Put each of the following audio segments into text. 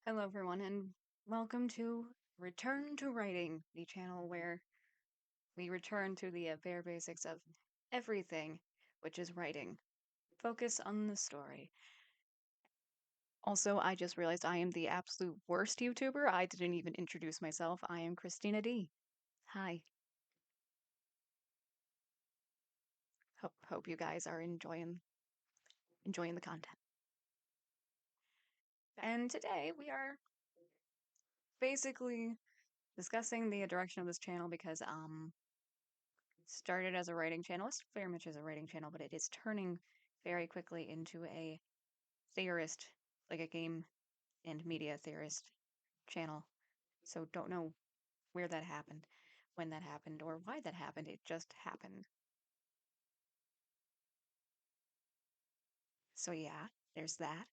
Hello, everyone, and welcome to Return to Writing, the channel where we return to the bare basics of everything, which is writing. Focus on the story. Also, I just realized I am the absolute worst YouTuber. I didn't even introduce myself. I am Christina D. Hi. Hope you guys are enjoying the content. And today we are basically discussing the direction of this channel because started as a writing channel. It's very much as a writing channel, but it is turning very quickly into a theorist, like a game and media theorist channel. So don't know where that happened, when that happened, or why that happened. It just happened. So yeah, there's that.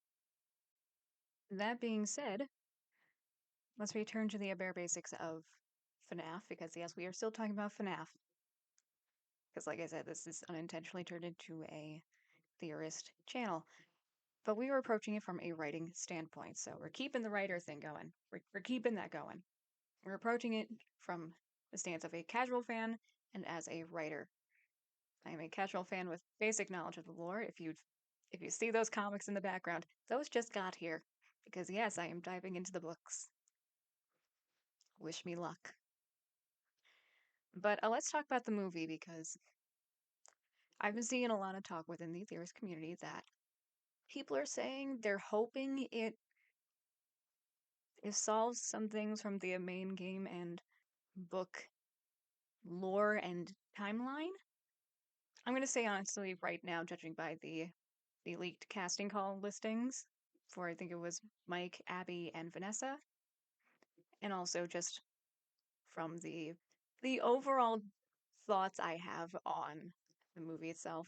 That being said, let's return to the bare basics of FNAF, because yes, we are still talking about FNAF. Because like I said, this is unintentionally turned into a theorist channel. But we were approaching it from a writing standpoint, so we're keeping the writer thing going. We're keeping that going. We're approaching it from the stance of a casual fan and as a writer. I am a casual fan with basic knowledge of the lore. If you see those comics in the background, those just got here. Because yes, I am diving into the books. Wish me luck. But let's talk about the movie, because I've been seeing a lot of talk within the theorist community that people are saying they're hoping it solves some things from the main game and book lore and timeline. I'm going to say honestly right now, judging by the leaked casting call listings for, I think it was Mike, Abby, and Vanessa, and also just from the overall thoughts I have on the movie itself,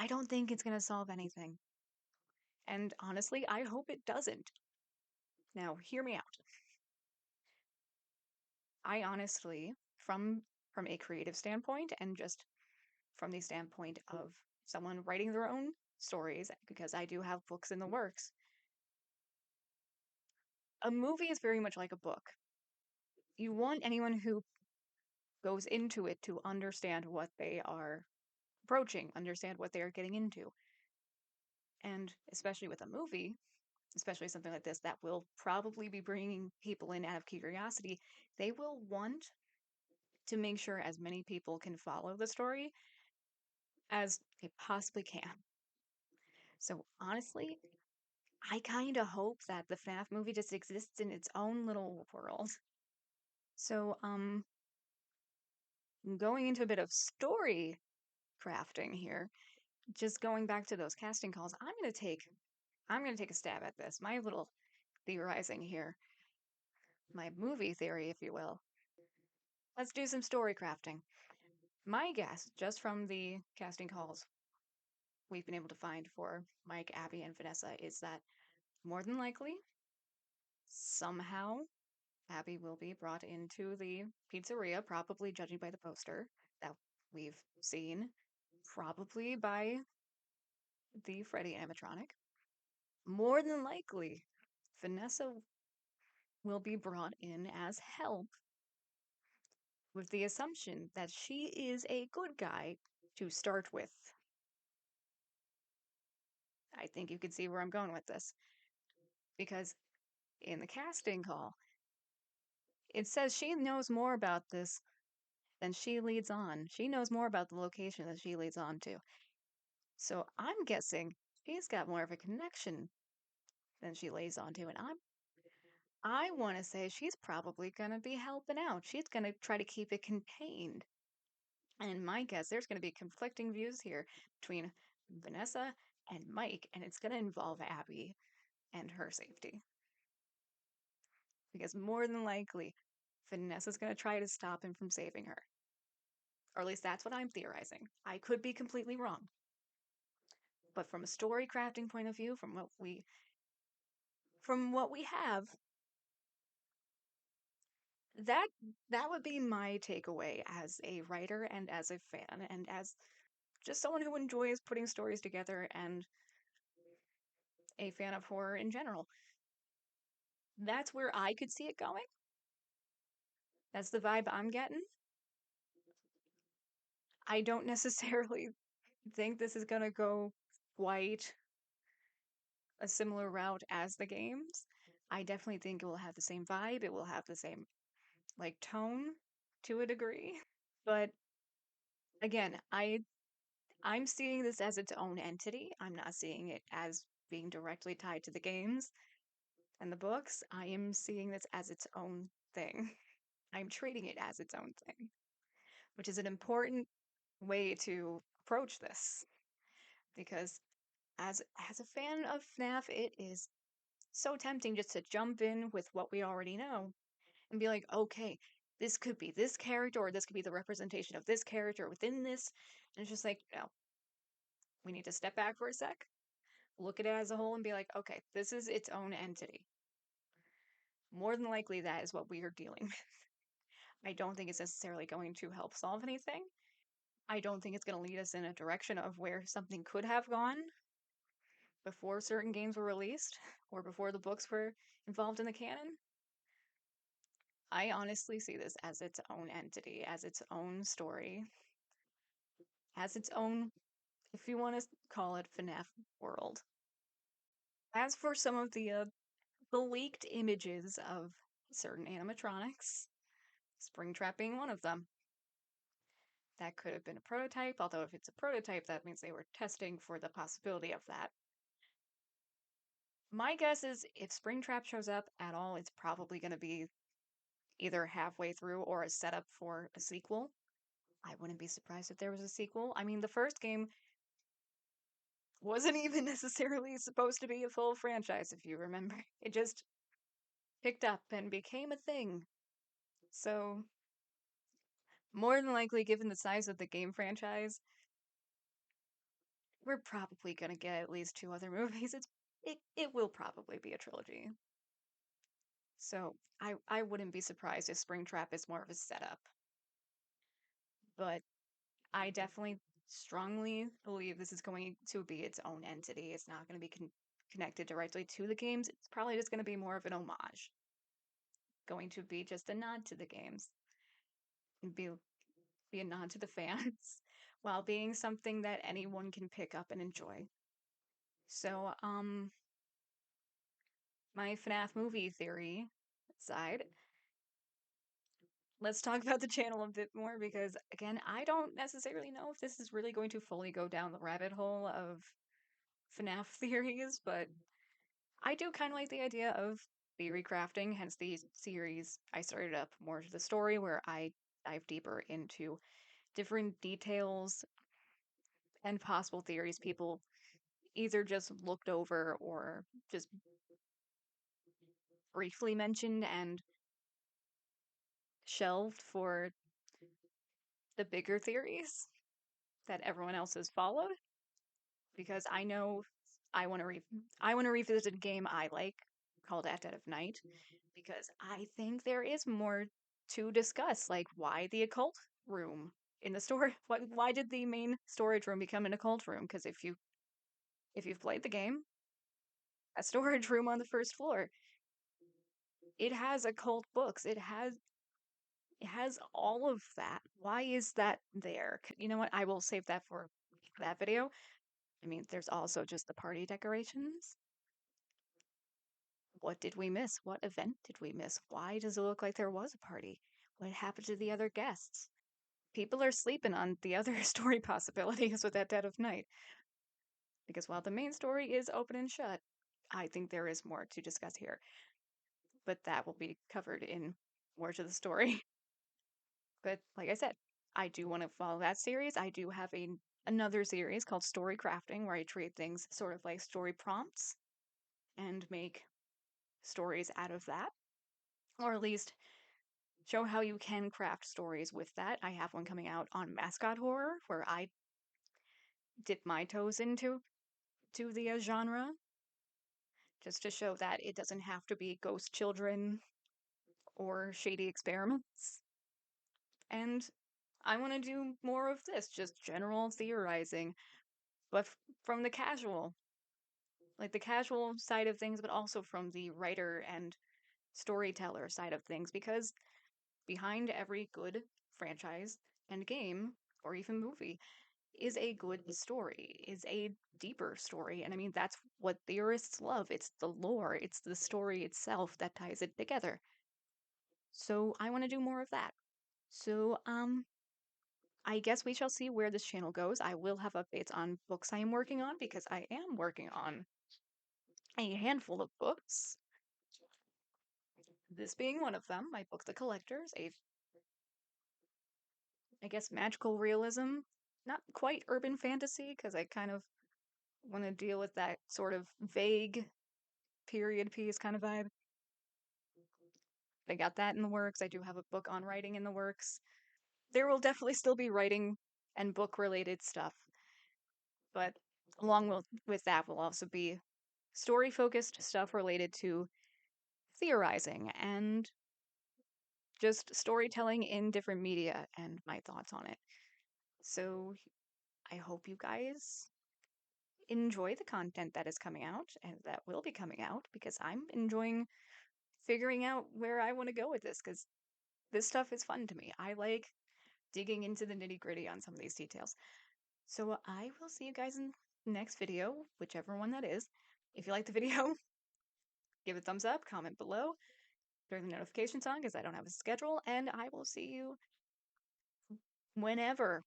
I don't think it's going to solve anything. And honestly, I hope it doesn't. Now, hear me out. I honestly, from a creative standpoint and just from the standpoint of someone writing their own stories, because I do have books in the works, a movie is very much like a book. You want anyone who goes into it to understand what they are approaching, understand what they are getting into. And especially with a movie, especially something like this that will probably be bringing people in out of curiosity, they will want to make sure as many people can follow the story as they possibly can. So honestly, I kind of hope that the FNAF movie just exists in its own little world. So, going into a bit of story crafting here, just going back to those casting calls, I'm gonna take a stab at this. My little theorizing here, my movie theory, if you will. Let's do some story crafting. My guess, just from the casting calls we've been able to find for Mike, Abby, and Vanessa, is that more than likely, somehow, Abby will be brought into the pizzeria, probably judging by the poster that we've seen, probably by the Freddy animatronic. More than likely, Vanessa will be brought in as help with the assumption that she is a good guy to start with. I think you can see where I'm going with this. Because in the casting call, it says she knows more about this than she leads on. She knows more about the location than she leads on to. So I'm guessing she's got more of a connection than she lays onto, and I want to say she's probably going to be helping out. She's going to try to keep it contained. And my guess, there's going to be conflicting views here between Vanessa and Mike, and it's going to involve Abby and her safety. Because more than likely, Vanessa's going to try to stop him from saving her. Or at least that's what I'm theorizing. I could be completely wrong. But from a story crafting point of view, from what we have, that that would be my takeaway as a writer and as a fan and as just someone who enjoys putting stories together and a fan of horror in general. That's where I could see it going. That's the vibe I'm getting. I don't necessarily think this is gonna go quite a similar route as the games. I definitely think it will have the same vibe. It will have the same like tone to a degree. But again, I'm seeing this as its own entity. I'm not seeing it as being directly tied to the games and the books. I am seeing this as its own thing. I'm treating it as its own thing, which is an important way to approach this because as a fan of FNAF, it is so tempting just to jump in with what we already know and be like, okay, this could be this character or this could be the representation of this character within this. And it's just like, no, we need to step back for a sec, look at it as a whole and be like, okay, this is its own entity. More than likely, that is what we are dealing with. I don't think it's necessarily going to help solve anything. I don't think it's going to lead us in a direction of where something could have gone before certain games were released or before the books were involved in the canon. I honestly see this as its own entity, as its own story, as its own, if you want to call it, FNAF world. As for some of the leaked images of certain animatronics, Springtrap being one of them, that could have been a prototype, although if it's a prototype, that means they were testing for the possibility of that. My guess is if Springtrap shows up at all, it's probably going to be either halfway through or a setup for a sequel. I wouldn't be surprised if there was a sequel. I mean, the first game wasn't even necessarily supposed to be a full franchise, if you remember. It just picked up and became a thing. So, more than likely, given the size of the game franchise, we're probably gonna get at least 2 other movies. It will probably be a trilogy. So I wouldn't be surprised if Springtrap is more of a setup. But I definitely strongly believe this is going to be its own entity. It's not going to be connected directly to the games. It's probably just going to be more of an homage. Going to be just a nod to the games and be a nod to the fans while being something that anyone can pick up and enjoy. So, my FNAF movie theory side, let's talk about the channel a bit more because, again, I don't necessarily know if this is really going to fully go down the rabbit hole of FNAF theories, but I do kind of like the idea of theory crafting, hence the series I started up more to the story where I dive deeper into different details and possible theories people either just looked over or just briefly mentioned and shelved for the bigger theories that everyone else has followed. Because I know I want to revisit a game I like called At Dead of Night because I think there is more to discuss, like why the occult room in the story. Why did the main storage room become an occult room? Because if you've played the game, a storage room on the first floor, it has occult books. It has all of that. Why is that there? You know what? I will save that for that video. I mean, there's also just the party decorations. What did we miss? What event did we miss? Why does it look like there was a party? What happened to the other guests? People are sleeping on the other story possibilities with that Dead of Night. Because while the main story is open and shut, I think there is more to discuss here. But that will be covered in more to the story. But like I said, I do want to follow that series. I do have another series called Story Crafting where I treat things sort of like story prompts and make stories out of that. Or at least show how you can craft stories with that. I have one coming out on mascot horror where I dip my toes into the genre just to show that it doesn't have to be ghost children or shady experiments. And I want to do more of this, just general theorizing, but from the casual, like the casual side of things, but also from the writer and storyteller side of things, because behind every good franchise and game, or even movie, is a good story, is a deeper story. And I mean, that's what theorists love. It's the lore, it's the story itself that ties it together. So I want to do more of that. So, I guess we shall see where this channel goes. I will have updates on books I am working on, because I am working on a handful of books. This being one of them, my book The Collectors, a, I guess, magical realism, not quite urban fantasy, because I kind of want to deal with that sort of vague period piece kind of vibe. I got that in the works. I do have a book on writing in the works. There will definitely still be writing and book related stuff, but along with that will also be story focused stuff related to theorizing and just storytelling in different media and my thoughts on it. So I hope you guys enjoy the content that is coming out and that will be coming out, because I'm enjoying figuring out where I want to go with this, because this stuff is fun to me. I like digging into the nitty gritty on some of these details. So I will see you guys in the next video, whichever one that is. If you like the video, give it a thumbs up, comment below, turn the notifications on because I don't have a schedule, and I will see you whenever.